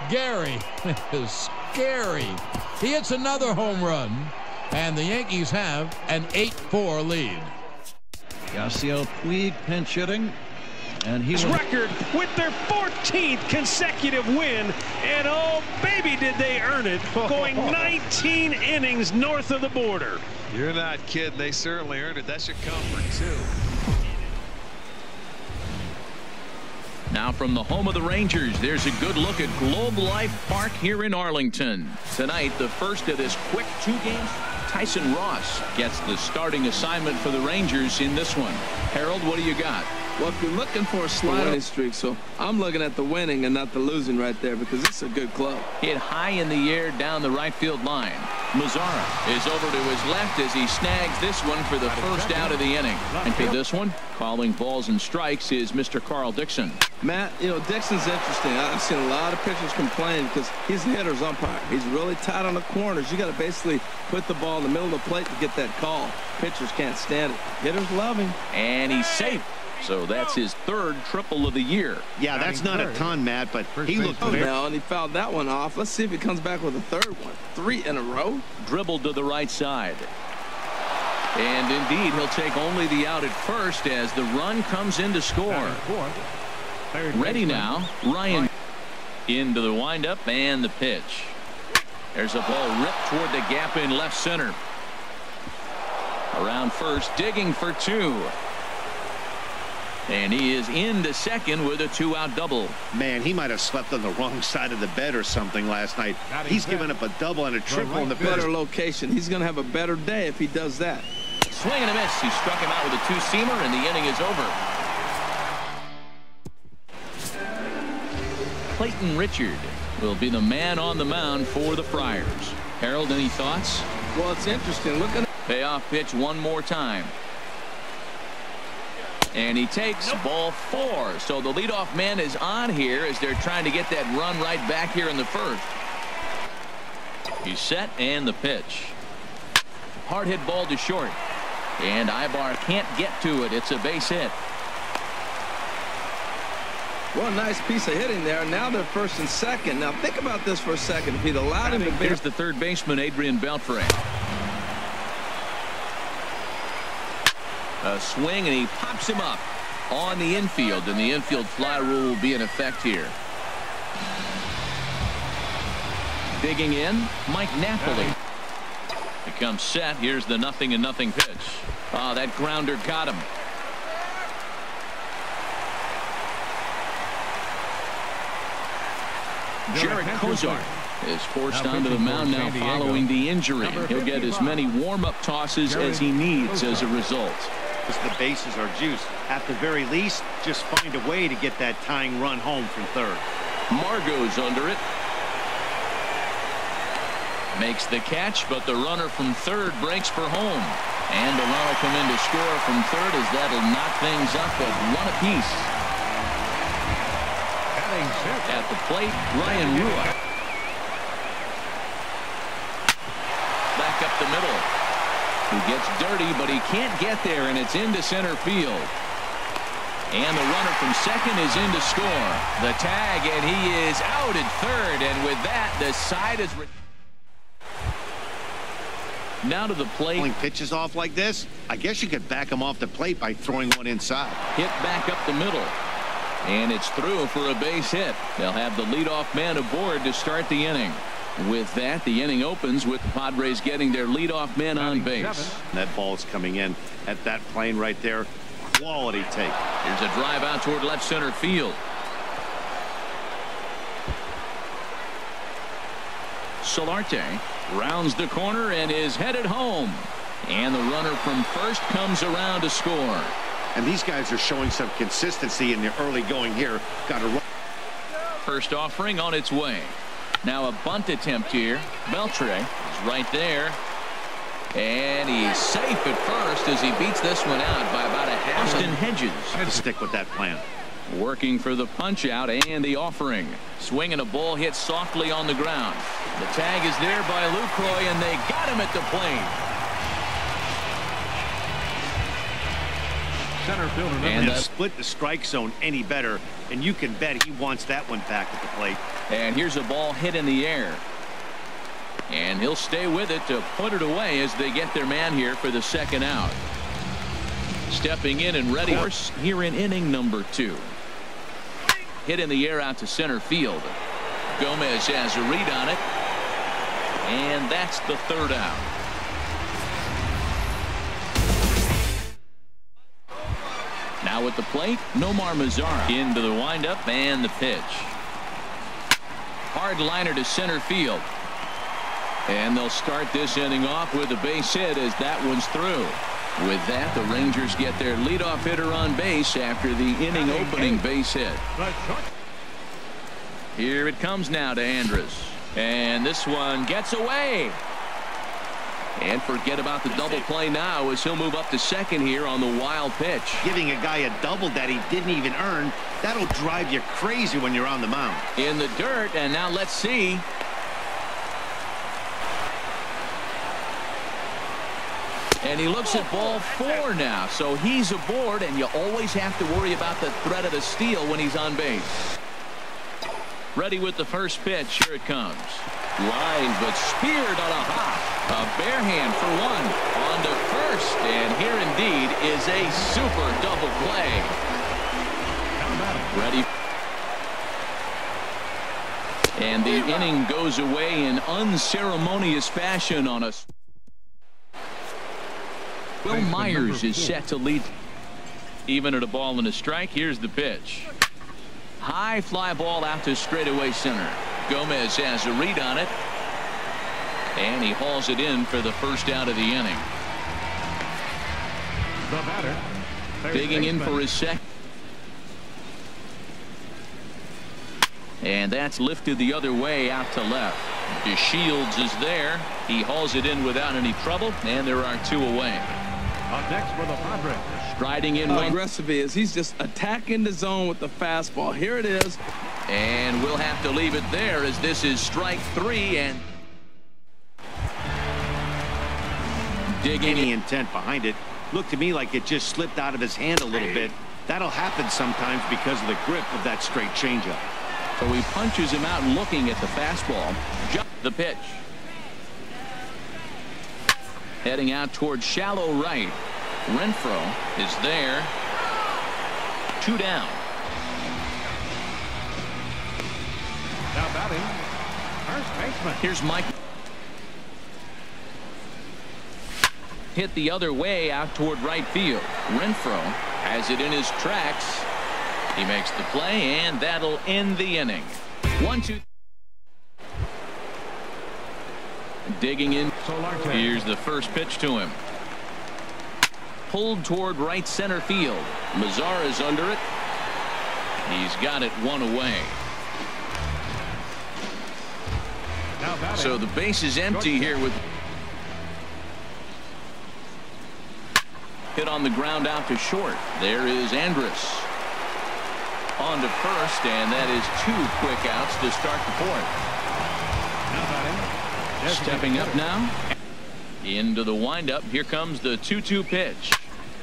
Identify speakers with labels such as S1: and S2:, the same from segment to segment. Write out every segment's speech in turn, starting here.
S1: Gary is scary. He hits another home run, and the Yankees have an 8-4 lead.
S2: Yasiel Puig pinch hitting, and he
S3: record with their 14th consecutive win, and oh baby did they earn it, going 19 innings north of the border.
S4: You're not kidding. They certainly earned it. That's your comfort too.
S5: Now from the home of the Rangers, there's a good look at Globe Life Park here in Arlington. Tonight, the first of this quick 2 games. Tyson Ross gets the starting assignment for the Rangers in this one. Harold, what do you got?
S6: Well, if you're looking for a winning streak, so I'm looking at the winning and not the losing right there, because it's a good club.
S5: Hit high in the air down the right field line. Mazzara is over to his left as he snags this one for the first out of the inning. And for this one, calling balls and strikes is Mr. Carl Dixon.
S6: Matt, you know, Dixon's interesting. I've seen a lot of pitchers complain because he's the hitter's umpire. He's really tight on the corners. You got to basically put the ball in the middle of the plate to get that call. Pitchers can't stand it. Hitters love him.
S5: And he's safe. So that's his 3rd triple of the year.
S7: Yeah, that's not a ton, Matt, but he looked very...
S6: Now, and he fouled that one off. Let's see if he comes back with a 3rd one. 3 in a row.
S5: Dribbled to the right side. And indeed, he'll take only the out at first as the run comes in to score. Ready now, Ryan. Into the windup and the pitch. There's a ball ripped toward the gap in left center. Around first, digging for 2. And he is into second with a 2-out double.
S7: Man, he might have slept on the wrong side of the bed or something last night. He's given up a double and a triple in the
S6: better location. He's going to have a better day if he does that.
S5: Swing and a miss. He struck him out with a 2-seamer, and the inning is over. Clayton Richard will be the man on the mound for the Friars. Harold, any thoughts?
S6: Well, it's interesting. Look at
S5: payoff pitch one more time. And he takes ball 4. So the leadoff man is on here as they're trying to get that run right back here in the first. He's set and the pitch. Hard hit ball to short. And Ibar can't get to it. It's a base hit.
S6: Well, nice piece of hitting there. Now they're first and second. Now think about this for a second. If he'd allowed him to...
S5: Here's the 3rd baseman, Adrian Beltre. A swing, and he pops him up on the infield, and the infield fly rule will be in effect here. Digging in, Mike Napoli. Becomes set. Here's the 0-0 pitch. Oh, that grounder got him. Jared Kozar is forced onto the mound now following the injury. He'll get as many warm-up tosses as he needs as a result.
S7: Because the bases are juiced. At the very least, just find a way to get that tying run home from 3rd.
S5: Margot's under it. Makes the catch, but the runner from 3rd breaks for home. And the run will come in to score from 3rd as that'll knock things up at 1 apiece. At the plate, Ryan Rua. Back up the middle. He gets dirty, but he can't get there, and it's into center field. And the runner from second is in to score. The tag, and he is out at 3rd, and with that, the side is... Now to the plate.
S7: Pulling pitches off like this, I guess you could back him off the plate by throwing one inside.
S5: Hit back up the middle. And it's through for a base hit. They'll have the leadoff man aboard to start the inning. With that, the inning opens with the Padres getting their leadoff man on base.
S7: That ball's coming in at that plane right there. Quality take.
S5: Here's a drive out toward left center field. Solarte rounds the corner and is headed home. And the runner from first comes around to score.
S7: And these guys are showing some consistency in the early going here. Got to run.
S5: First offering on its way. Now a bunt attempt here. Beltre is right there. And he's safe at first as he beats this one out by about a half. Austin Hedges.
S7: Stick with that plan.
S5: Working for the punch out and the offering. Swinging a ball hit softly on the ground. The tag is there by Lucroy, and they got him at the plate.
S3: center fielder.
S7: And split the strike zone any better, and you can bet he wants that one back at the plate.
S5: And here's a ball hit in the air. And he'll stay with it to put it away as they get their man here for the second out. Stepping in and ready here in inning number 2. Hit in the air out to center field. Gomez has a read on it. And that's the third out. Now at the plate, Nomar Mazara into the windup and the pitch. Hard liner to center field. And they'll start this inning off with a base hit as that one's through. With that, the Rangers get their leadoff hitter on base after the inning opening base hit. Here it comes now to Andrus. And this one gets away. And forget about the double play now as he'll move up to second here on the wild pitch.
S7: Giving a guy a double that he didn't even earn, that'll drive you crazy when you're on the mound.
S5: In the dirt, and now let's see. And he looks at ball 4 now, so he's aboard, and you always have to worry about the threat of the steal when he's on base. Ready with the first pitch. Here it comes. Line, but speared on a hop. A bare hand for one. On to first, and here indeed is a super double play. Ready. And the inning goes away in unceremonious fashion on us. Will Myers is set to lead. Even at a ball and a strike. Here's the pitch. High fly ball out to straightaway center. Gomez has a read on it. And he hauls it in for the first out of the inning.
S3: The batter.
S5: Digging in for his second. And that's lifted the other way out to left. DeShields is there. He hauls it in without any trouble. And there are 2 away.
S3: Up next for the Padres.
S5: Striding in.
S6: How aggressive he is. He's just attacking the zone with the fastball. Here it is.
S5: And we'll have to leave it there as this is strike 3. And digging.
S7: Any intent behind it. Looked to me like it just slipped out of his hand a little bit. That'll happen sometimes because of the grip of that straight changeup.
S5: So he punches him out looking at the fastball. The pitch. Heading out towards shallow right. Renfroe is there. 2 down.
S3: Now batting, first baseman.
S5: Here's Mike. Hit the other way out toward right field. Renfroe has it in his tracks. He makes the play, and that'll end the inning. 1-2. Digging in. Here's the first pitch to him. Pulled toward right center field. Mazara's under it. He's got it 1 away. So the base is empty here with hit on the ground out to short. There is Andrus. On to first, and that is 2 quick outs to start the 4th. Stepping up now. Into the windup. Here comes the 2-2 pitch.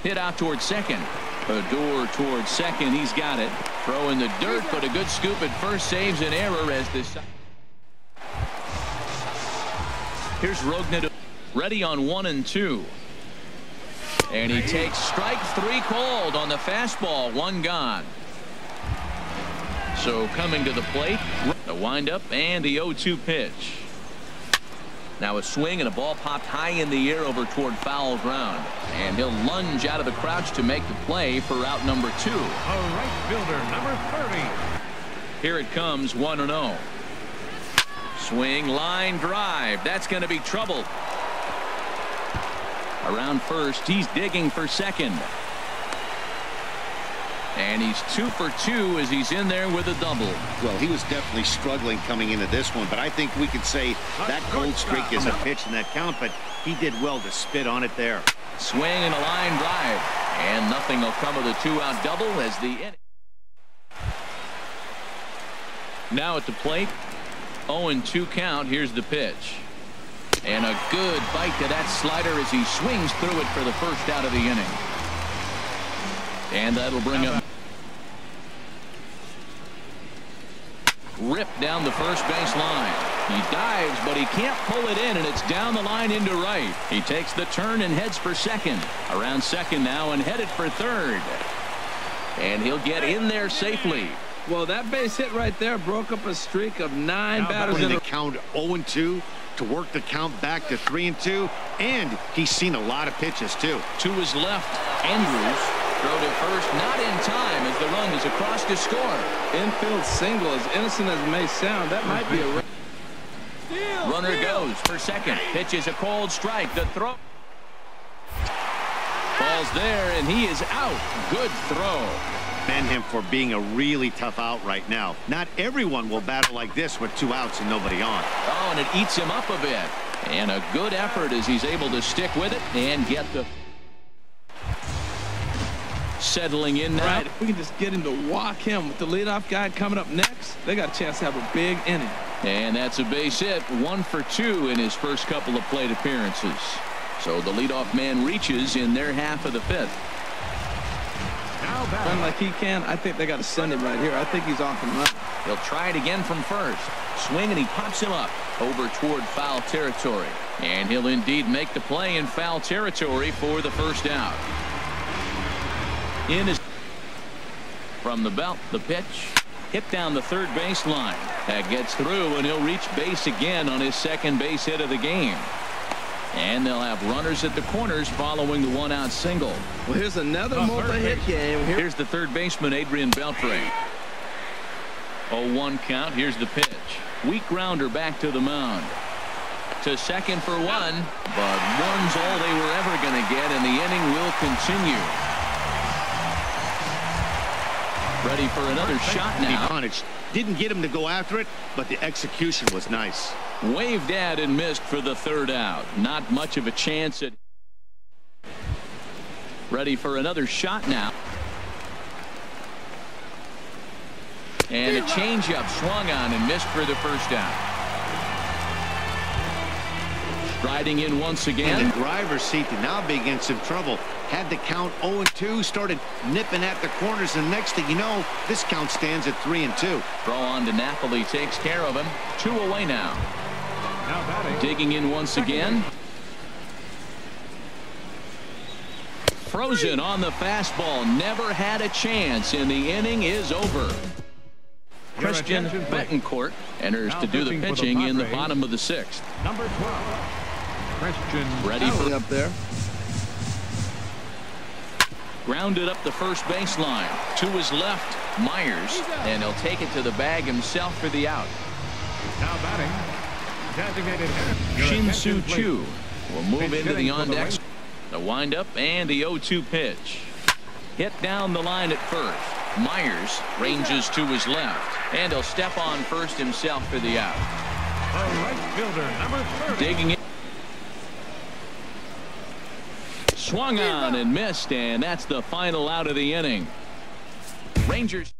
S5: Hit out towards second. Odor towards second. He's got it. Throw in the dirt, but a good scoop at first saves an error as this. Here's Rogna ready on 1 and 2. And he takes strike 3 called on the fastball. 1 gone. So coming to the plate, the windup and the 0-2 pitch. Now a swing and a ball popped high in the air over toward foul ground. And he'll lunge out of the crouch to make the play for out number 2.
S3: A right fielder, number 30.
S5: Here it comes, 1-0. Swing, line drive. That's going to be trouble. Around first, he's digging for second. And he's 2 for 2 as he's in there with a double.
S7: Well, he was definitely struggling coming into this one, but I think we could say that cold streak is a pitch in that count, but he did well to spit on it there.
S5: Swing and a line drive. And nothing will come of the 2-out double as the inning. Now at the plate, 0-2 count. Here's the pitch. And a good bite to that slider as he swings through it for the first out of the inning. And that'll bring up. Ripped down the first base line. He dives, but he can't pull it in, and it's down the line into right. He takes the turn and heads for second. Around second now and headed for third. And he'll get in there safely.
S6: Well, that base hit right there broke up a streak of 9 batters in
S7: the count 0-2 to work the count back to 3-2, and he's seen a lot of pitches too.
S5: To his left, Andrews throw to first, not in time as the run is across to score.
S6: Infield single, as innocent as it may sound, that might be a
S5: runner goes for second. Pitches a cold strike. The throw falls there, and he is out. Good throw.
S7: Commend him for being a really tough out right now. Not everyone will battle like this with 2 outs and nobody on.
S5: Oh, and it eats him up a bit. And a good effort as he's able to stick with it and get the settling in now.
S6: Right, if we can just get him to walk him with the leadoff guy coming up next, they got a chance to have a big inning.
S5: And that's a base hit. 1 for 2 in his first couple of plate appearances. So the leadoff man reaches in their half of the 5th.
S6: Run like he can. I think they got to send him right here. I think he's off and running.
S5: He'll try it again from first. Swing, and he pops him up over toward foul territory. And he'll indeed make the play in foul territory for the first out. In his from the belt, the pitch hit down the third base line. That gets through, and he'll reach base again on his second base hit of the game. And they'll have runners at the corners following the 1-out single.
S6: Well, here's another multi-hit game.
S5: Here's the third baseman, Adrian Beltre. 0-1 count. Here's the pitch. Weak grounder back to the mound. To second for 1, but one's all they were ever going to get, and the inning will continue. Ready for another shot now.
S7: He punished. Didn't get him to go after it, but the execution was nice.
S5: Waved at and missed for the third out. Not much of a chance at. Ready for another shot now. And a changeup swung on and missed for the first out. Striding in once again.
S7: In the driver's seat to now be in some trouble. Had the count 0-2, started nipping at the corners, and next thing you know, this count stands at 3-2.
S5: Throw on to Napoli takes care of him. 2 away now. Digging in once again. Frozen on the fastball. Never had a chance, and the inning is over. Christian Betancourt enters to do the pitching in the bottom of the 6th.
S8: Number 12. Christian
S5: ready for
S6: up there.
S5: Grounded up the first baseline. To his left, Myers, and he'll take it to the bag himself for the out.
S8: Now batting, designated hitter.
S5: Shin-Soo Choo will move into the on-deck. The windup and the 0-2 pitch. Hit down the line at first. Myers ranges to his left, and he'll step on first himself for the out.
S8: The right fielder, number 30.
S5: Digging in. Swung on and missed, and that's the final out of the inning. Rangers.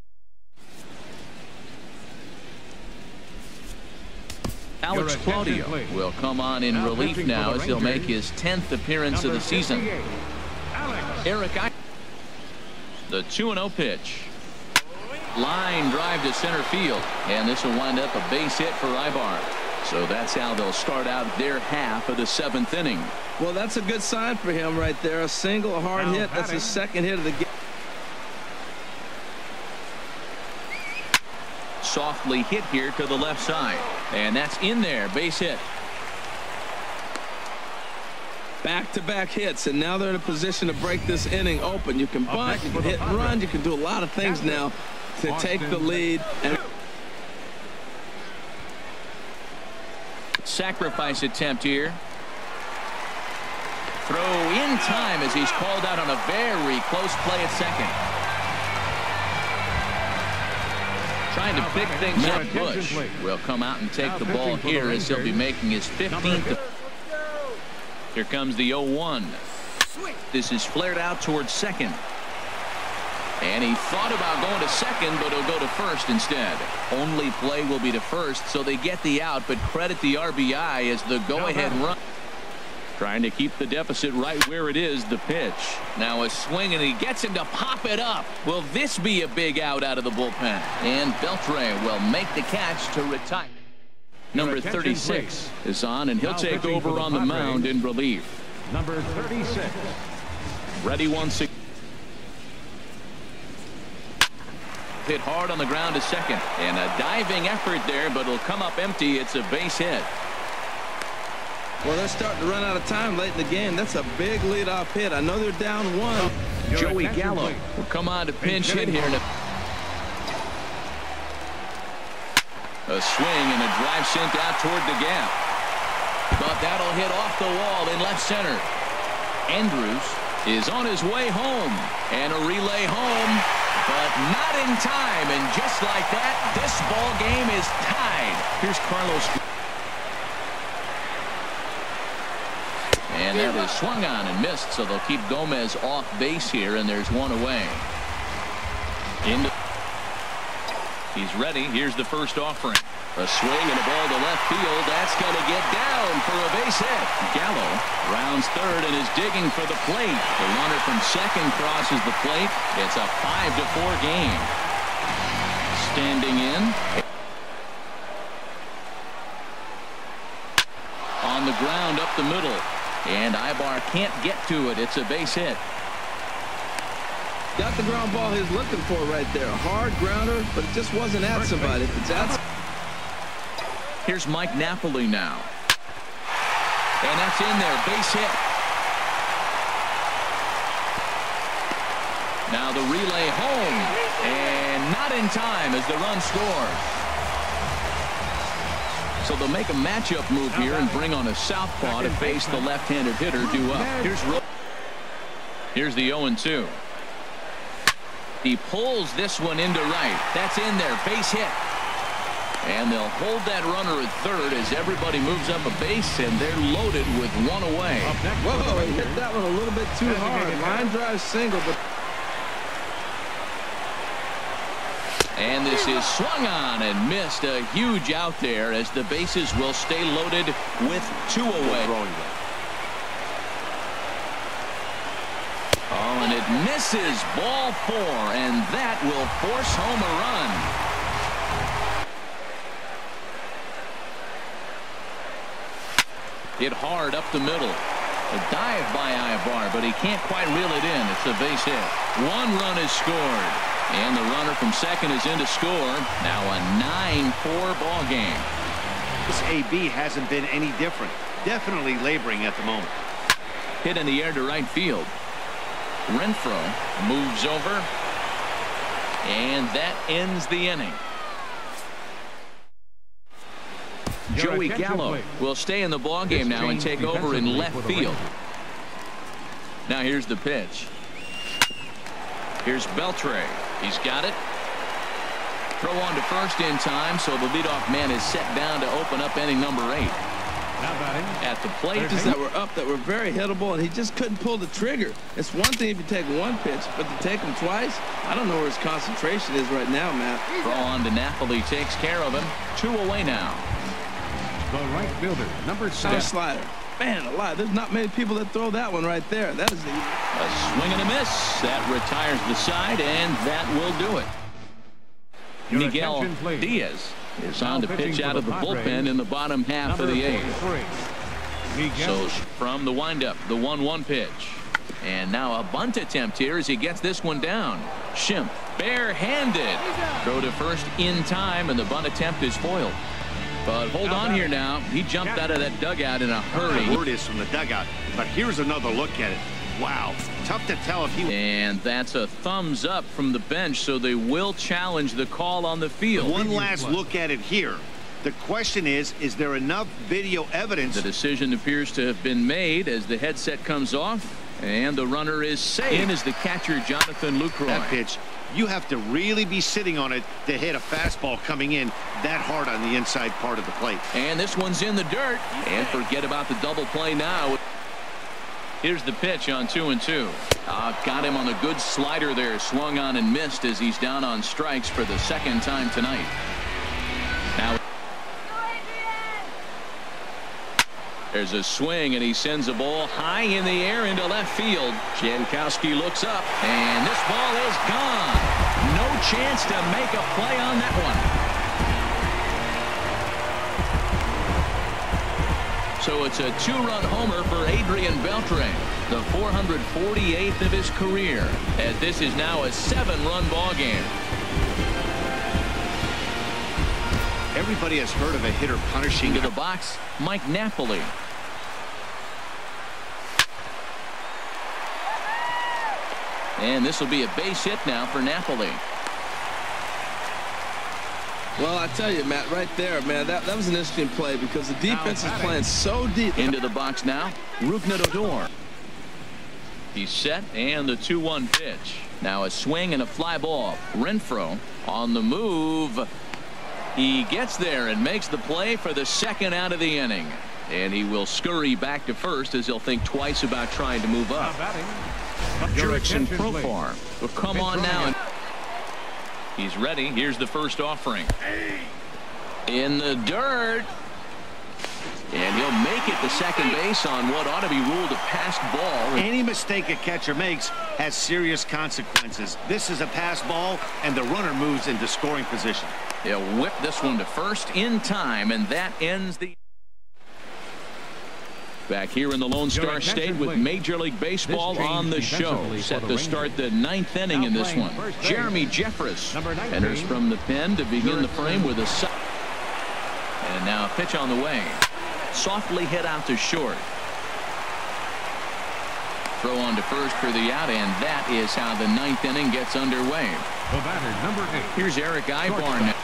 S5: Alex Claudio will come on in relief now as he'll make his 10th appearance of the season. Eric, the 2-0 pitch. Line drive to center field, and this will wind up a base hit for Ibar. So that's how they'll start out their half of the 7th inning.
S6: Well, that's a good sign for him right there. A single, a hard hit. That's his second hit of the game.
S5: Softly hit here to the left side, and that's in there. Base hit.
S6: Back-to-back hits, and now they're in a position to break this inning open. You can bunt, you can hit and run, you can do a lot of things now to take the lead. And
S5: sacrifice attempt here. Throw in time as he's called out on a very close play at second. Trying to pick things up. Bush will come out and take the ball here as he'll be making his 15th. Here comes the 0-1. This is flared out towards second. And he thought about going to second, but he'll go to first instead. Only play will be to first, so they get the out, but credit the RBI as the go-ahead run. Trying to keep the deficit right where it is. The pitch. Now a swing, and he gets him to pop it up. Will this be a big out of the bullpen? And Beltre will make the catch to retire. Number 36 is on, and he'll take over on the mound in relief.
S8: Number 36.
S5: Ready once again. Hit hard on the ground to second, and a diving effort there, but it'll come up empty. It's a base hit.
S6: Well, they're starting to run out of time late in the game. That's a big leadoff hit. I know they're down 1.
S5: Joey Gallo will come on to pinch hit here. A swing and a drive sent out toward the gap. But that'll hit off the wall in left center. Andrews is on his way home. And a relay home, but not in time. And just like that, this ball game is tied. Here's Carlos. And that is swung on and missed, so they'll keep Gomez off base here, and there's one away. He's ready. Here's the first offering. A swing and a ball to left field. That's going to get down for a base hit. Gallo rounds third and is digging for the plate. The runner from second crosses the plate. It's a 5-4 game. Standing in. On the ground up the middle. And Ibar can't get to it. It's a base hit.
S6: Got the ground ball he's looking for right there. Hard grounder, but it just wasn't at somebody. It's at.
S5: Here's Mike Napoli now. And that's in there. Base hit. Now the relay home. And not in time as the run scores. So they'll make a matchup move here and bring on a southpaw to face the left-handed hitter due up. Here's the 0-2. He pulls this one into right. That's in there. Base hit. And they'll hold that runner at third as everybody moves up a base, and they're loaded with one away.
S6: Whoa, he hit that one a little bit too hard. Line drive single, but.
S5: And this is swung on and missed. A huge out there as the bases will stay loaded with 2 away. Oh, and it misses. Ball 4, and that will force home a run. Hit hard up the middle. A dive by Ibar, but he can't quite reel it in. It's a base hit. 1 run is scored. And the runner from second is in to score. Now a 9-4 ball game.
S7: This AB hasn't been any different. Definitely laboring at the moment.
S5: Hit in the air to right field. Renfroe moves over. And that ends the inning. Joey Gallo will stay in the ball game now and take over in left field. Now here's the pitch. Here's Beltre. He's got it. Throw on to first in time, so the leadoff man is set down to open up inning number 8. At the plate.
S6: Pitches that were up that were very hittable, and he just couldn't pull the trigger. It's one thing if you take 1 pitch, but to take him twice, I don't know where his concentration is right now, Matt.
S5: Throw on to Napoli takes care of him. 2 away now.
S8: The right fielder, number 7.
S6: Slider. Man alive, there's not many people that throw that one right there. That is
S5: a swing and a miss. That retires the side, and that will do it. Miguel Diaz is on to pitch out of the bullpen in the bottom half of the 8th. So from the windup, the 1-1 pitch. And now a bunt attempt here as he gets this one down. Schimpf barehanded. Throw to first in time, and the bunt attempt is foiled. But hold on here now. He jumped out of that dugout in a hurry.
S7: Word is from the dugout, but here's another look at it. Wow, tough to tell if he.
S5: And that's a thumbs up from the bench, so they will challenge the call on the field.
S7: One last look at it here. The question is there enough video evidence?
S5: The decision appears to have been made as the headset comes off, and the runner is safe. In is the catcher, Jonathan Lucroy.
S7: That pitch, you have to really be sitting on it to hit a fastball coming in that hard on the inside part of the plate.
S5: And this one's in the dirt. And forget about the double play now. Here's the pitch on 2-2. Got him on a good slider there. Swung on and missed as he's down on strikes for the 2nd time tonight. Now There's a swing, and he sends a ball high in the air into left field. Jankowski looks up, and this ball is gone. No chance to make a play on that one. So it's a 2-run homer for Adrian Beltre, the 448th of his career, as this is now a 7-run ball game.
S7: Everybody has heard of a hitter punishing.
S5: Into the box, Mike Napoli. And this will be a base hit now for Napoli.
S6: Well, I tell you, Matt, right there, man, that was an interesting play because the defense is playing so deep.
S5: Into the box now, Rougned Odor. He's set, and the 2-1 pitch. Now a swing and a fly ball. Renfroe on the move. He gets there and makes the play for the 2nd out of the inning. And he will scurry back to first as he'll think twice about trying to move up. Jurickson Profar will come on now. He's ready. Here's the first offering. In the dirt. And he'll make it to second base on what ought to be ruled a passed ball.
S7: Any mistake a catcher makes has serious consequences. This is a pass ball, and the runner moves into scoring position.
S5: He'll whip this one to first in time, and that ends the... Back here in the Lone Star State with Major League Baseball on the show. Set to start the 9th inning in this one. Jeremy Jeffress enters from the pen to begin the frame with a... And now a pitch on the way. Softly hit out to short. Throw on to first for the out, and that is how the 9th inning gets underway.
S8: The batter, number 8.
S5: Here's Eric Ibarn.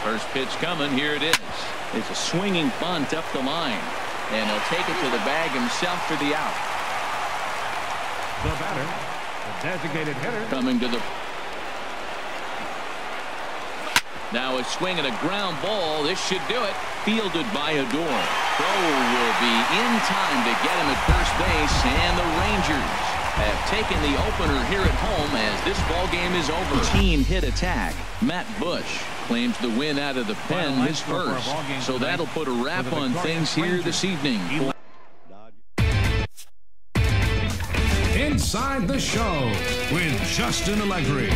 S5: First pitch coming. Here it is. It's a swinging bunt up the line, and he'll take it to the bag himself for the out.
S8: The batter, the designated hitter.
S5: Coming to the... Now a swing and a ground ball. This should do it. Fielded by Odor. Throw will be in time to get him at first base, and the Rangers have taken the opener here at home as this ball game is over. Team hit attack. Matt Bush claims the win out of the pen, his first. So that'll put a wrap on things here this evening.
S8: Inside the Show with Justin Allegri.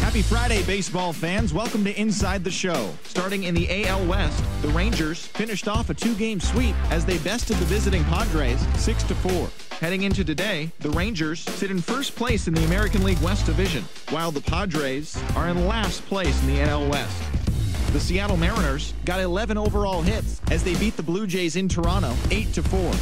S9: Happy Friday, baseball fans. Welcome to Inside the Show. Starting in the AL West, the Rangers finished off a 2-game sweep as they bested the visiting Padres 6-4. Heading into today, the Rangers sit in first place in the American League West Division, while the Padres are in last place in the NL West. The Seattle Mariners got 11 overall hits as they beat the Blue Jays in Toronto 8-4.